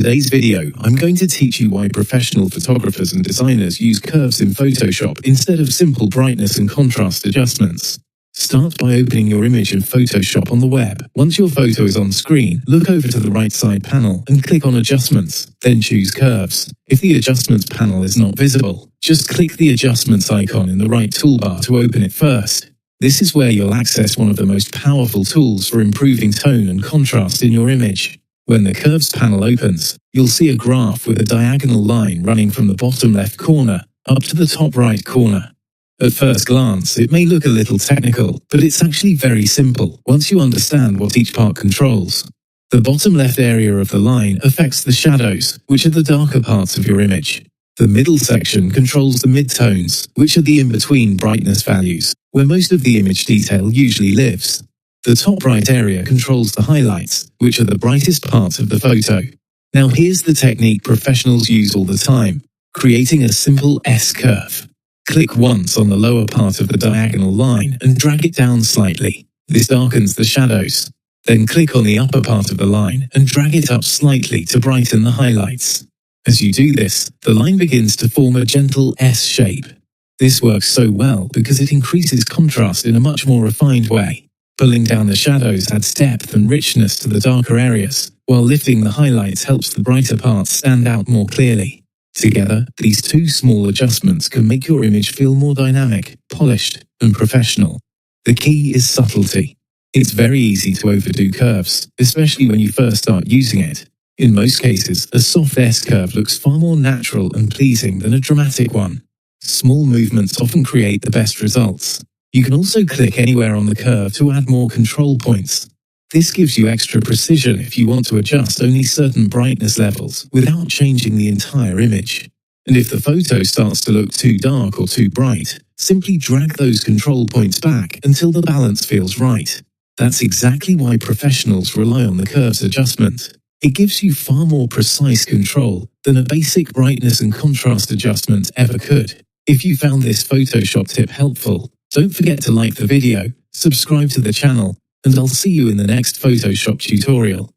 Today's video, I'm going to teach you why professional photographers and designers use curves in Photoshop instead of simple brightness and contrast adjustments. Start by opening your image in Photoshop on the web. Once your photo is on screen, look over to the right side panel and click on Adjustments, then choose Curves. If the Adjustments panel is not visible, just click the Adjustments icon in the right toolbar to open it first. This is where you'll access one of the most powerful tools for improving tone and contrast in your image. When the Curves panel opens, you'll see a graph with a diagonal line running from the bottom left corner up to the top right corner. At first glance, it may look a little technical, but it's actually very simple once you understand what each part controls. The bottom left area of the line affects the shadows, which are the darker parts of your image. The middle section controls the midtones, which are the in-between brightness values, where most of the image detail usually lives. The top right area controls the highlights, which are the brightest parts of the photo. Now here's the technique professionals use all the time: creating a simple S-curve. Click once on the lower part of the diagonal line and drag it down slightly. This darkens the shadows. Then click on the upper part of the line and drag it up slightly to brighten the highlights. As you do this, the line begins to form a gentle S shape. This works so well because it increases contrast in a much more refined way. Pulling down the shadows adds depth and richness to the darker areas, while lifting the highlights helps the brighter parts stand out more clearly. Together, these two small adjustments can make your image feel more dynamic, polished, and professional. The key is subtlety. It's very easy to overdo curves, especially when you first start using it. In most cases, a soft S-curve looks far more natural and pleasing than a dramatic one. Small movements often create the best results. You can also click anywhere on the curve to add more control points. This gives you extra precision if you want to adjust only certain brightness levels without changing the entire image. And if the photo starts to look too dark or too bright, simply drag those control points back until the balance feels right. That's exactly why professionals rely on the curves adjustment. It gives you far more precise control than a basic brightness and contrast adjustment ever could. If you found this Photoshop tip helpful, don't forget to like the video, subscribe to the channel, and I'll see you in the next Photoshop tutorial.